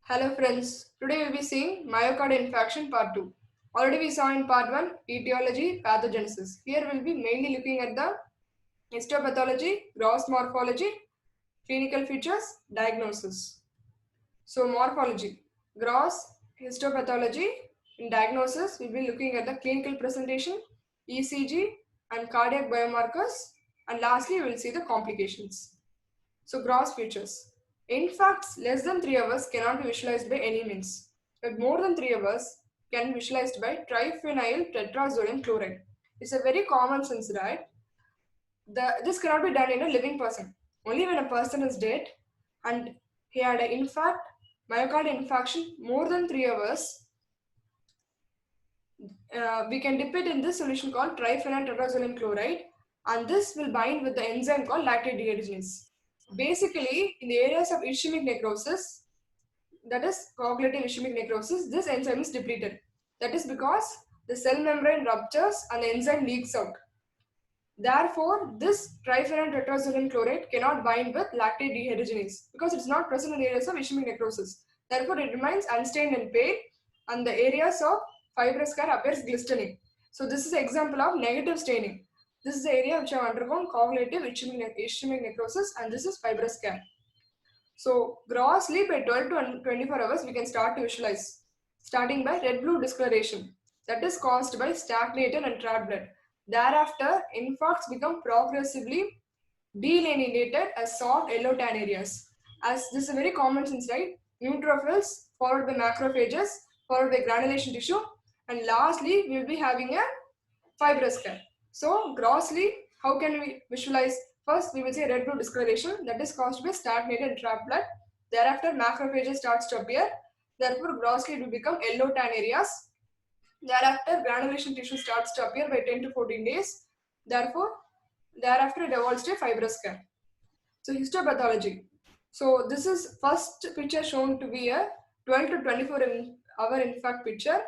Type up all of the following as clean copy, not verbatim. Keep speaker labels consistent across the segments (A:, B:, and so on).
A: Hello friends, today we will be seeing myocardial infarction part 2. Already we saw in part 1 etiology, pathogenesis. Here we will be mainly looking at the histopathology, gross morphology, clinical features, diagnosis. So morphology, gross histopathology, in diagnosis we will be looking at the clinical presentation, ECG and cardiac biomarkers, and lastly we will see the complications. So gross features. Infarcts less than 3 hours cannot be visualized by any means, but more than 3 hours can be visualized by triphenyl tetrazolium chloride. It's a very common sense, right? This cannot be done in a living person. Only when a person is dead and he had an infarct, myocardial infarction more than 3 hours, we can dip it in this solution called triphenyl tetrazolium chloride, and this will bind with the enzyme called lactate dehydrogenase. Basically, in the areas of ischemic necrosis, that is cognitive ischemic necrosis, this enzyme is depleted. That is because the cell membrane ruptures and the enzyme leaks out. Therefore, this triphenyl tetrazolium chloride cannot bind with lactate dehydrogenase because it's not present in the areas of ischemic necrosis. Therefore, it remains unstained and pale, and the areas of fibrous scar appears glistening. So, this is an example of negative staining. This is the area which have undergone cognitive ischemic necrosis, and this is fibrous scar. So grossly by 12 to 24 hours, we can start to visualize, starting by red-blue discoloration that is caused by stagnated and trapped blood. Thereafter, infarcts become progressively delineated as soft yellow tan areas. As this is a very common sense, right? Neutrophils followed by macrophages, followed by granulation tissue, and lastly, we will be having a fibrous scar. So grossly, how can we visualize? First, we will say red-blue discoloration that is caused by stagnated and trapped blood. Thereafter, macrophages starts to appear. Therefore, grossly it will become yellow tan areas. Thereafter, granulation tissue starts to appear by 10 to 14 days. Thereafter it evolves to a fibrous scar. So histopathology. So this is first picture shown to be a 12 to 24 hour infarct picture.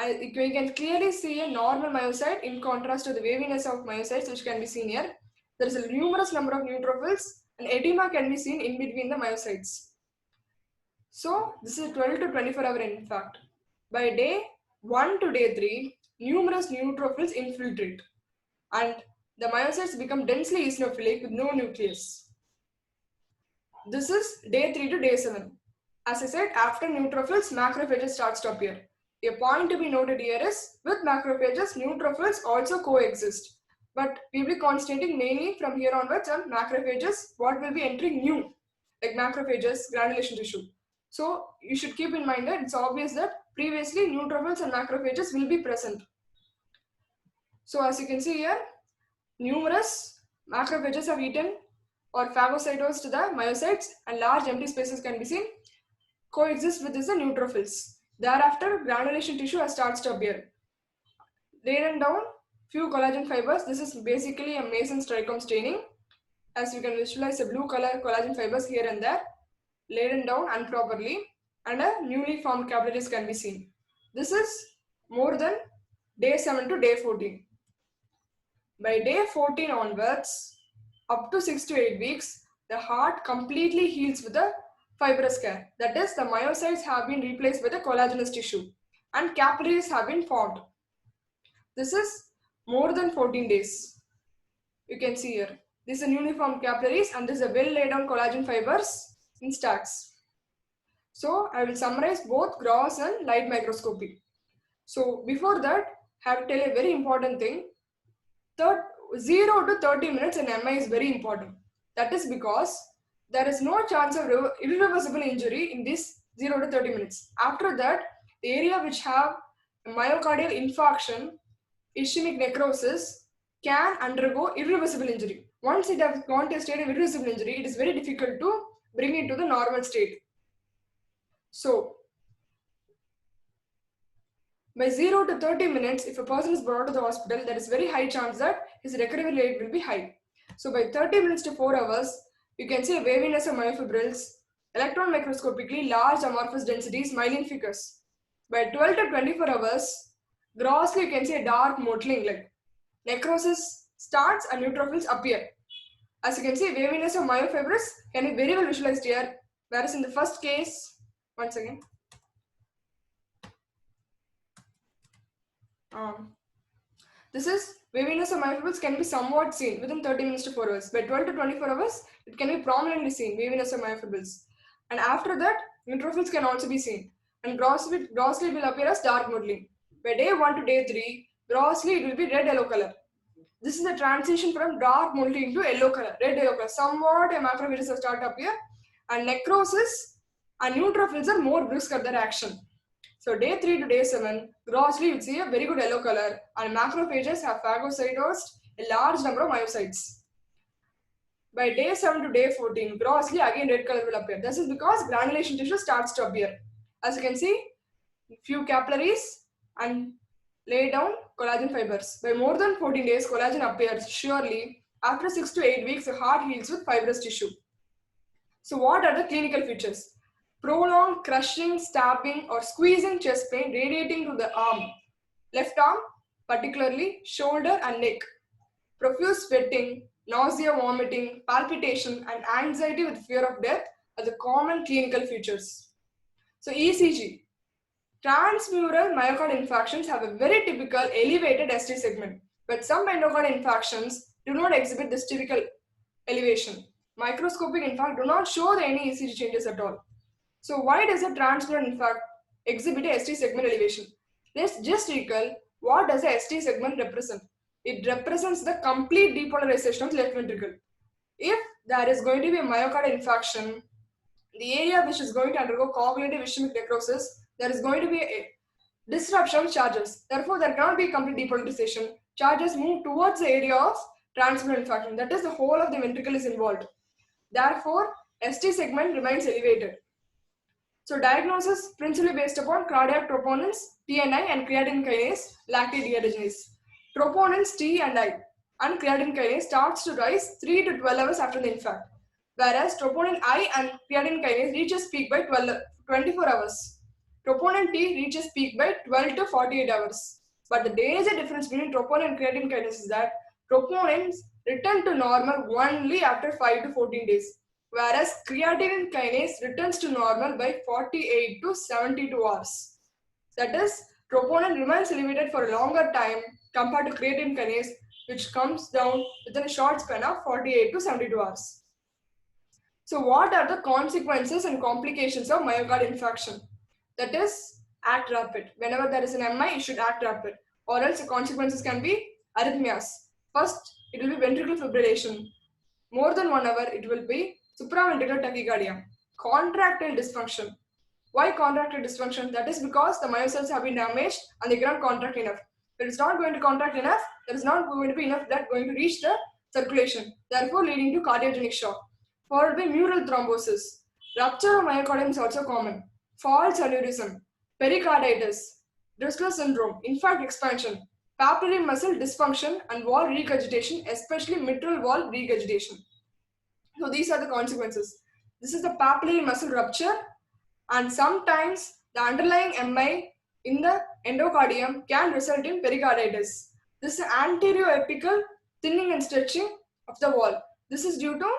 A: We can clearly see a normal myocyte in contrast to the waviness of myocytes which can be seen here. There is a numerous number of neutrophils and edema can be seen in between the myocytes. So this is 12 to 24 hour infarct. By day 1 to day 3, numerous neutrophils infiltrate and the myocytes become densely eosinophilic with no nucleus. This is day 3 to day 7. As I said, after neutrophils, macrophages starts to appear. A point to be noted here is, with macrophages, neutrophils also coexist. But we will be concentrating mainly from here onwards on macrophages, what will be entering new, like macrophages, granulation tissue. So you should keep in mind that it's obvious that previously neutrophils and macrophages will be present. So as you can see here, numerous macrophages have eaten or phagocytosed to the myocytes and large empty spaces can be seen. Coexist with the neutrophils. Thereafter, granulation tissue starts to appear. Laden down, few collagen fibers. This is basically a Mason's trichome staining. As you can visualize, the blue color collagen fibers here and there, laden down improperly, and a newly formed capillaries can be seen. This is more than day 7 to day 14. By day 14 onwards, up to 6 to 8 weeks, the heart completely heals with a fibrous scar. That is, the myocytes have been replaced with a collagenous tissue and capillaries have been formed. This is more than 14 days. You can see here. This is a uniform capillaries and this is a well laid down collagen fibers in stacks. So I will summarize both gross and light microscopy. So before that, I have to tell a very important thing. 0 to 30 minutes in MI is very important. That is because there is no chance of irreversible injury in this 0 to 30 minutes. After that, the area which have myocardial infarction, ischemic necrosis can undergo irreversible injury. Once it has gone to a state of irreversible injury, it is very difficult to bring it to the normal state. So, by 0 to 30 minutes, if a person is brought to the hospital, there is very high chance that his recovery rate will be high. So by 30 minutes to 4 hours, you can see a waviness of myofibrils, electron microscopically large amorphous densities, myelin ficus. By 12 to 24 hours, grossly you can see a dark mottling like necrosis starts and neutrophils appear. As you can see, waviness of myofibrils can be very well visualized here, whereas in the first case, Once again. This is waviness of myofibrils can be somewhat seen within 30 minutes to 4 hours. By 12 to 24 hours, it can be prominently seen, waviness of myofibrils. And after that, neutrophils can also be seen. And grossly will appear as dark modeling. By day 1 to day 3, grossly it will be red-yellow color. This is the transition from dark modeling to yellow color, red-yellow color. Somewhat a macrophages have started to appear. And necrosis and neutrophils are more brisk at their action. So day 3 to day 7, grossly you see a very good yellow color and macrophages have phagocytosed a large number of myocytes. By day 7 to day 14, grossly again red color will appear. This is because granulation tissue starts to appear. As you can see, few capillaries and lay down collagen fibers. By more than 14 days, collagen appears surely. After 6 to 8 weeks, the heart heals with fibrous tissue. So what are the clinical features? Prolonged crushing, stabbing or squeezing chest pain radiating to the arm. Left arm, particularly shoulder and neck. Profuse sweating, nausea, vomiting, palpitation and anxiety with fear of death are the common clinical features. So ECG. Transmural myocardial infarctions have a very typical elevated ST segment, but some endocardial infarctions do not exhibit this typical elevation. Microscopic infarct do not show any ECG changes at all. So why does a transmural infarct exhibit a ST segment elevation? Let's just recall what does a ST segment represent. It represents the complete depolarization of the left ventricle. If there is going to be a myocardial infarction, the area which is going to undergo cognitive ischemic necrosis, there is going to be a disruption of charges. Therefore, there cannot be complete depolarization. Charges move towards the area of transmural infarction. That is, the whole of the ventricle is involved. Therefore, ST segment remains elevated. So diagnosis principally based upon cardiac troponins, TNI and creatine kinase, lactate dehydrogenase. Troponins T and I and creatine kinase starts to rise 3 to 12 hours after the infarct, whereas troponin I and creatine kinase reaches peak by 24 hours. Troponin T reaches peak by 12 to 48 hours. But the major difference between troponin and creatine kinase is that troponins return to normal only after 5 to 14 days, whereas creatine kinase returns to normal by 48 to 72 hours. That is, troponin remains elevated for a longer time compared to creatine kinase, which comes down within a short span of 48 to 72 hours. So what are the consequences and complications of myocardial infarction? That is, act rapid. Whenever there is an MI, you should act rapid, or else the consequences can be arrhythmias. First, it will be ventricular fibrillation. More than 1 hour, it will be supraventricular tachycardia. Contractile dysfunction. Why contractile dysfunction? That is because the myocytes have been damaged and they cannot contract enough. If it is not going to contract enough, there is not going to be enough blood going to reach the circulation, therefore leading to cardiogenic shock. Followed by mural thrombosis. Rupture of myocardium is also common. False aneurysm, pericarditis, Dressler syndrome, infarct expansion, papillary muscle dysfunction and wall regurgitation, especially mitral wall regurgitation. So these are the consequences. This is the papillary muscle rupture, and sometimes the underlying MI in the endocardium can result in pericarditis. This is anterioapical thinning and stretching of the wall. This is due to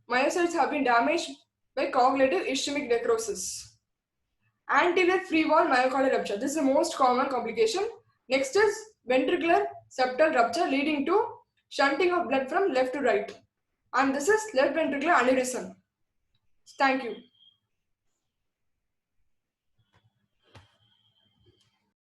A: myocytes have been damaged by cognitive ischemic necrosis. Anterior free wall myocardial rupture. This is the most common complication. Next is ventricular septal rupture leading to shunting of blood from left to right. And this is left ventricular aneurysm. Thank you.